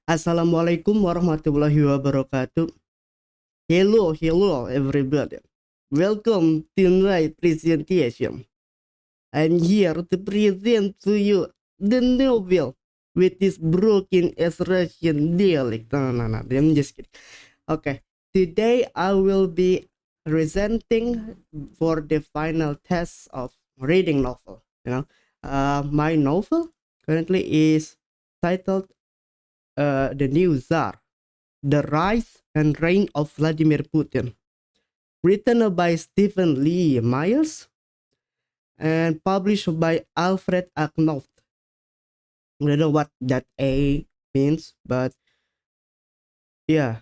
Assalamualaikum warahmatullahi wabarakatuh. Hello everybody. Welcome to my presentation. I'm here to present to you the novel with this broken as Russian dialect. No, I'm just kidding. Okay, today I will be presenting for the final test of reading novel. My novel currently is titled The New Tsar. The Rise and Reign of Vladimir Putin, written by Stephen Lee Myers and published by Alfred Knopf. I don't know what that A means, but yeah,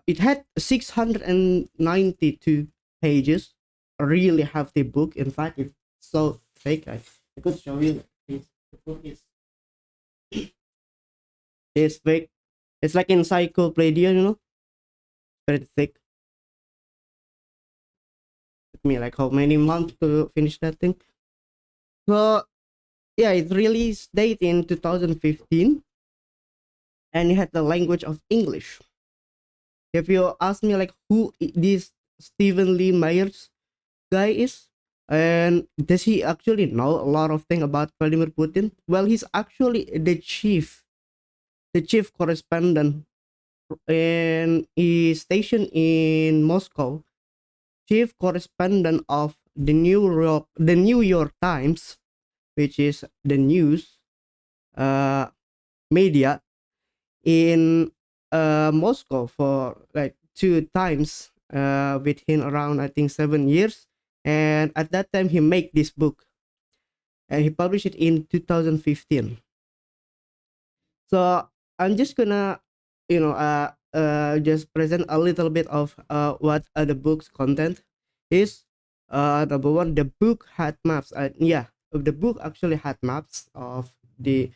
it had 692 pages. A really hefty book. In fact, it's so thick. I could show you. The book is thick. It's like encyclopedia, very thick. Took me like how many months to finish that thing. So yeah, it released date in 2015, and it had the language of English. If you ask me like who this Stephen Lee Myers guy is, and does he actually know a lot of things about Vladimir Putin? Well, he's actually the chief correspondent, and he's stationed in Moscow, chief correspondent of the New York Times, which is the news uh, media in Moscow for like two times within around I think 7 years. And at that time he made this book and he published it in 2015. So I'm just gonna just present a little bit of what the book's content is. Number one, the book had maps. Yeah, the book actually had maps of the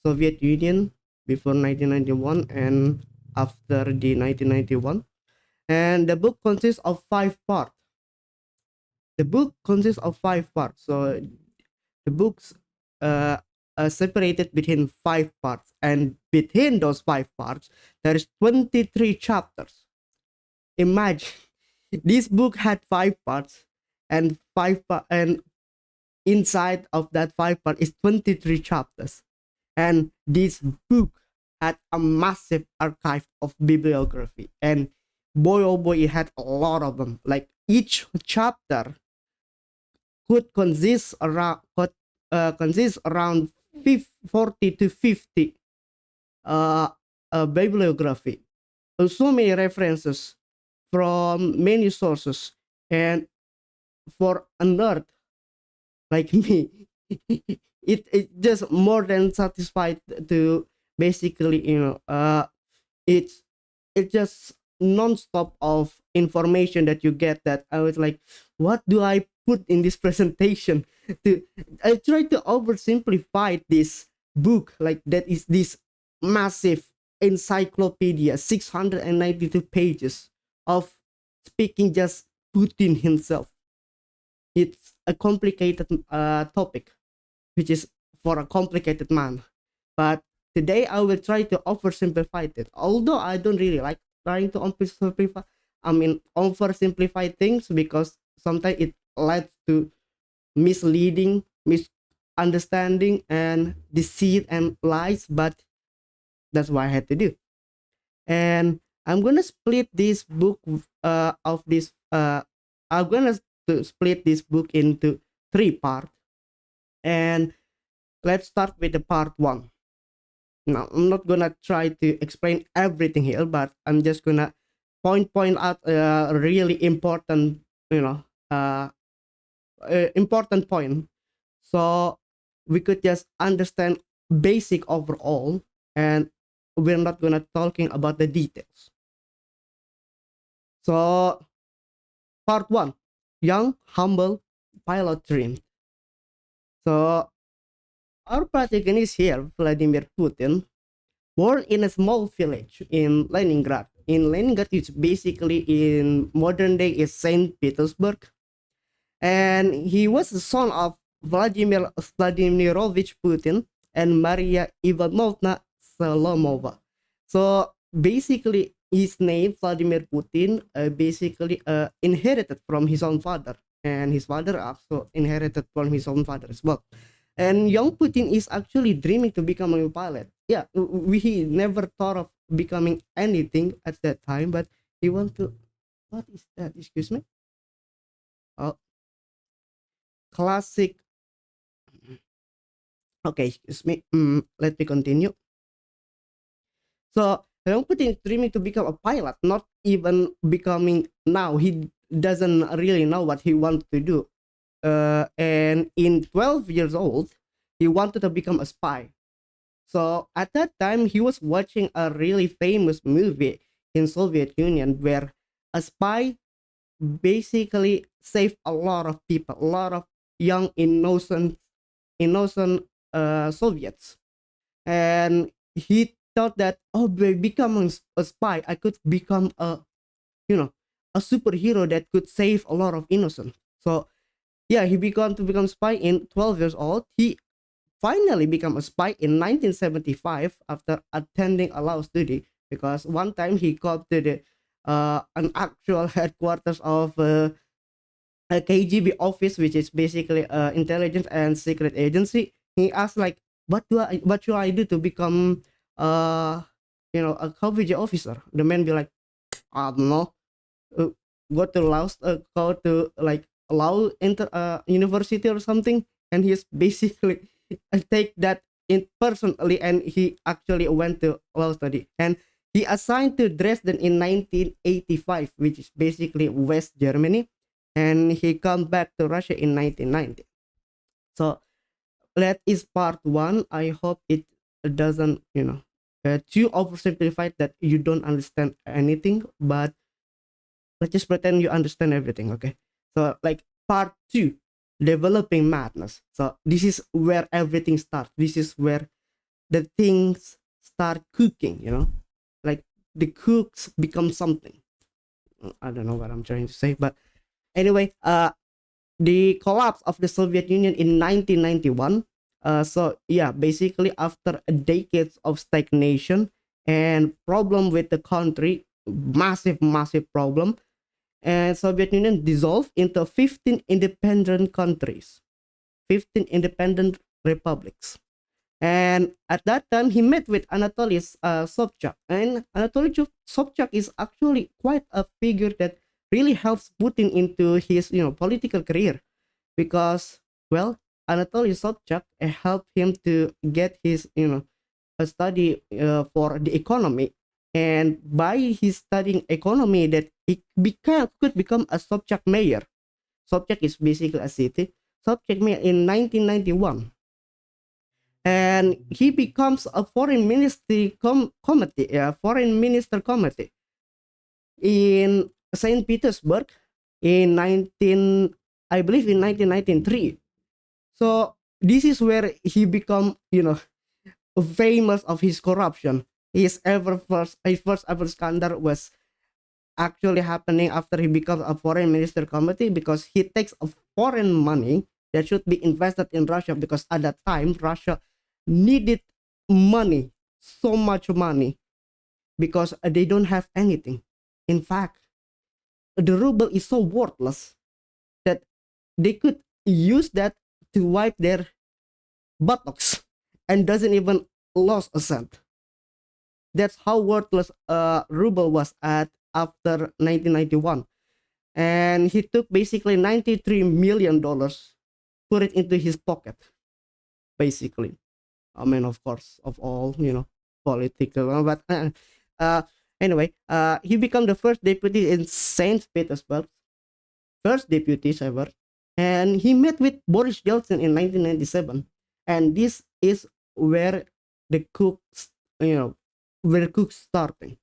Soviet Union before 1991 and after the 1991. And the book consists of 5 parts. The book consists of 5 parts. So the books uh, are separated between 5 parts, and between those 5 parts, there is 23 chapters. Imagine this book had 5 parts, and and inside of that 5 part is 23 chapters. And this book had a massive archive of bibliography, and boy oh boy, it had a lot of them. Like each chapter could consist around 40 to 50 uh, bibliography. So many references from many sources, and for a nerd like me, it just more than satisfied to basically it's it's just non-stop of information that you get, that I was like, what do I put in this presentation? to I try to oversimplify this book, like that is this massive encyclopedia, 692 pages of speaking just Putin himself. It's a complicated topic, which is for a complicated man. But today I will try to oversimplify it. Although I don't really like trying to oversimplify things, because sometimes it leads to misleading, misunderstanding, and deceit and lies. But that's what I had to do. And I'm gonna split this book of this. I'm gonna split this book into 3 parts, and let's start with the part 1. Now, I'm not gonna try to explain everything here, but I'm just gonna point out a really important, important point, so we could just understand basic overall, and we're not gonna talking about the details. So, part 1: young, humble pilot dream. So, our protagonist here, Vladimir Putin, born in a small village in Leningrad. In Leningrad, it's basically in modern day is Saint Petersburg, and he was the son of Vladimir Vladimirovich Putin and Maria Ivanovna Solomova. So basically, his name Vladimir Putin basically inherited from his own father, and his father also inherited from his own father as well. And young Putin is actually dreaming to become a pilot. Yeah, he never thought of becoming anything at that time, but he want to. What is that? Excuse me. Oh, classic. Okay, excuse me. Let me continue. So young Putin is dreaming to become a pilot, not even becoming now. He doesn't really know what he wants to do. And in 12 years old, he wanted to become a spy. So at that time, he was watching a really famous movie in Soviet Union where a spy basically saved a lot of people, a lot of young innocent Soviets. And he thought that, oh, by becoming a spy, I could become you know a superhero that could save a lot of innocent. So yeah, he began to become spy in 12 years old. He finally became a spy in 1975 after attending a law study, because one time he got to the an actual headquarters of a KGB office, which is basically intelligence and secret agency. He asked like, what should I do to become uh a KGB officer? The man be like, I don't know, uh, go to law, go to like law university or something. And he's basically take that in personally, and he actually went to law study, and he assigned to Dresden in 1985, which is basically West Germany, and he come back to Russia in 1990. So that is part one. I hope it doesn't too oversimplified that you don't understand anything, but let's just pretend you understand everything. Okay, so like part two, developing madness. So this is where everything starts. This is where the things start cooking, like the cooks become something. I don't know what I'm trying to say, but anyway, the collapse of the Soviet Union in 1991. So yeah, basically after a decades of stagnation and problem with the country, massive problem, and Soviet Union dissolved into 15 independent countries, 15 independent republics. And at that time, he met with Anatoly Sobchak. And Anatoly Sobchak is actually quite a figure that really helps Putin into his, political career, because, well, Anatoly Sobchak helped him to get his, a study for the economy. And by his studying economy, that he could become a Sobchak mayor. Sobchak is basically a city. Sobchak mayor in 1991, and he becomes a foreign minister committee in Saint Petersburg in 19 I believe in 1993. So this is where he become famous of his corruption. His first ever scandal was actually happening after he becomes a foreign minister committee, because he takes a foreign money that should be invested in Russia, because at that time Russia needed money, so much money, because they don't have anything. In fact, the ruble is so worthless that they could use that to wipe their buttocks and doesn't even lose a cent. That's how worthless ruble was at after 1991. And he took basically $93 million, put it into his pocket, basically. I mean, of course, of all, political, but anyway, he became the first deputy in Saint Petersburg, first deputy ever, and he met with Boris Yeltsin in 1997, and this is where the cooks, where cooks starting.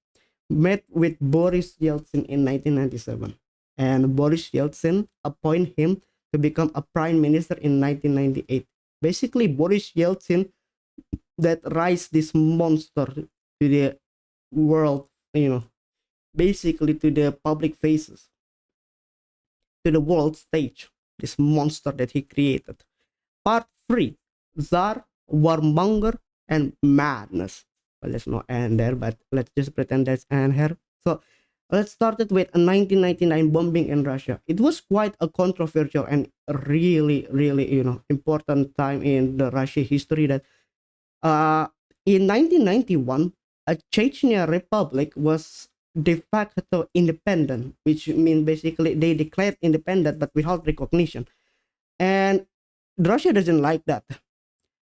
Met with Boris Yeltsin in 1997, and Boris Yeltsin appointed him to become a prime minister in 1998. Basically, Boris Yeltsin that rise this monster to the world, basically to the public faces, to the world stage, this monster that he created. Part 3, Tsar, Warmonger, and Madness. Well, there's no end there, but let's just pretend there's end here. So let's start it with a 1999 bombing in Russia. It was quite a controversial and really, really, important time in the Russia history. That uh, in 1991, a Chechnya Republic was de facto independent, which means basically they declared independent but without recognition. And Russia doesn't like that,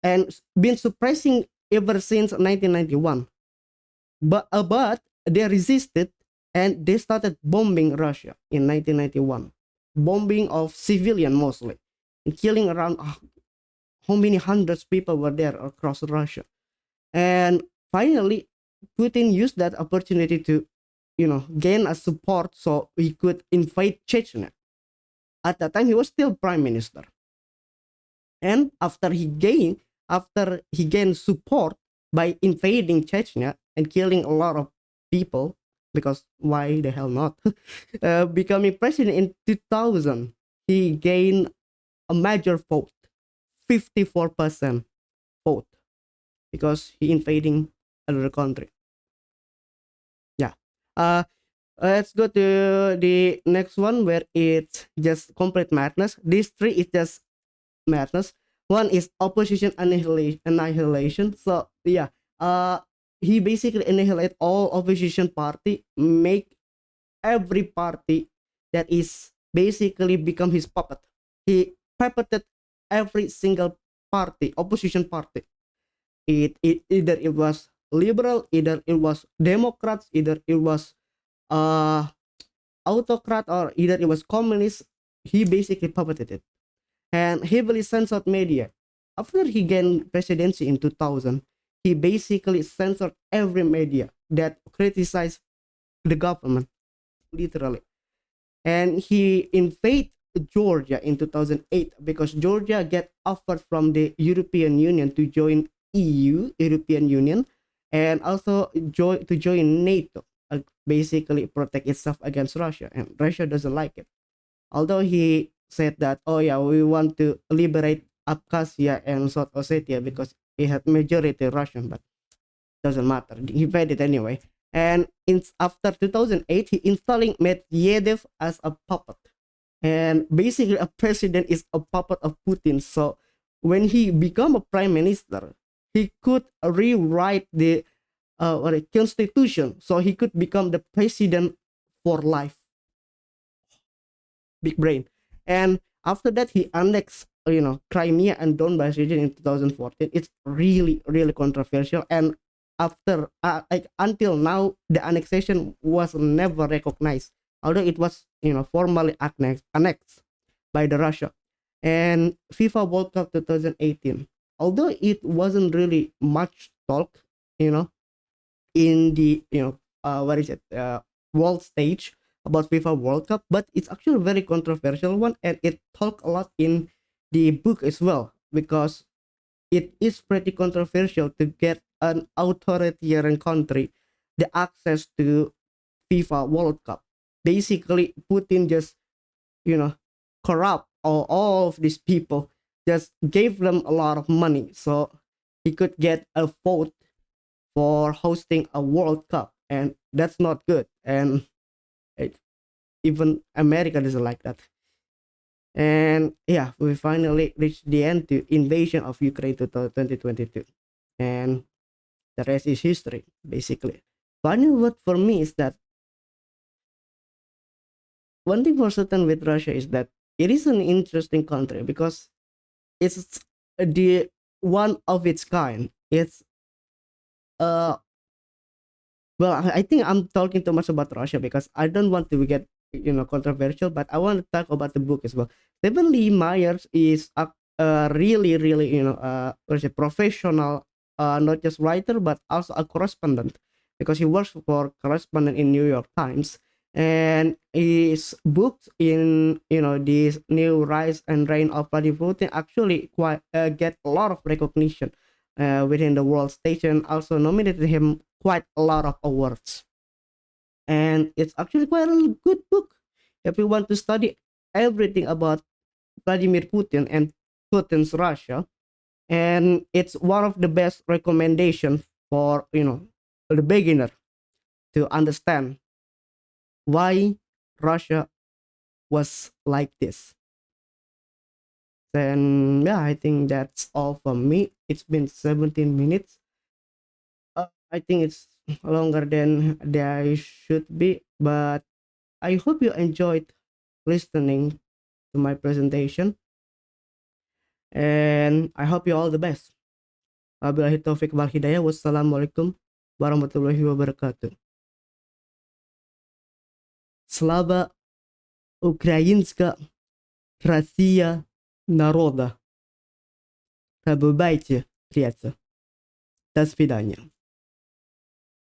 and been suppressing ever since 1991. But they resisted, and they started bombing Russia in 1991, bombing of civilian mostly, and killing around how many hundreds people were there across Russia. And finally, Putin used that opportunity to, gain a support so he could invade Chechnya. At that time, he was still prime minister, and after he gained support by invading Chechnya and killing a lot of people, because why the hell not? Becoming president in 2000, he gained a major vote, 54% vote, because he invading another country. Yeah. Uh, let's go to the next one where it's just complete madness. These three is just madness. One is opposition annihilation. So yeah, he basically annihilate all opposition party, make every party that is basically become his puppet. He puppeted every single party, opposition party. It either it was liberal, either it was Democrats, either it was uh autocrat, or either it was communist. He basically puppeted it and heavily censored media. After he gained presidency in 2000, he basically censored every media that criticized the government, literally. And he invaded Georgia in 2008 because Georgia get offered from the European Union to join European Union, and also to join NATO, basically protect itself against Russia. And Russia doesn't like it. Although he said that, oh yeah, we want to liberate Abkhazia and South Ossetia because it had majority Russian, but doesn't matter. He paid it anyway. And after 2008, he installing Medvedev as a puppet. And basically, a president is a puppet of Putin. So when he become a prime minister, he could rewrite the constitution, so he could become the president for life. Big brain. And after that, he annexed, Crimea and Donbass region in 2014. It's really, really controversial. And after, until now, the annexation was never recognized, although it was, formally annexed by the Russia. And FIFA World Cup 2018, although it wasn't really much talk, in the, what is it, world stage about FIFA World Cup, but it's actually a very controversial one, and it talked a lot in the book as well, because it is pretty controversial to get an authoritarian country the access to FIFA World Cup. Basically, Putin just, corrupt all of these people, just gave them a lot of money so he could get a vote for hosting a World Cup, and that's not good. And it, even America doesn't like that. And yeah, we finally reached the end to invasion of Ukraine to 2022, and the rest is history, basically. Final word for me is that one thing for certain with Russia is that it is an interesting country because it's the one of its kind. It's uh well, I think I'm talking too much about Russia because I don't want to get, controversial, but I want to talk about the book as well. Stephen Lee Myers is a really, really, what is it, professional, not just writer but also a correspondent, because he works for correspondent in New York Times, and his books in, this new rise and reign of Vladimir Putin actually quite get a lot of recognition within the world stage, and also nominated him quite a lot of awards. And it's actually quite a good book if you want to study everything about Vladimir Putin and Putin's Russia. And it's one of the best recommendations for the beginner to understand why Russia was like this. Then yeah, I think that's all from me. It's been 17 minutes. I think it's longer than they should be, but I hope you enjoyed listening to my presentation, and I hope you all the best. Wabillahi taufik wal hidayah. Wassalamualaikum warahmatullahi wabarakatuh. Слава украинска Россия народа. Побывайте, приятель. До свидания.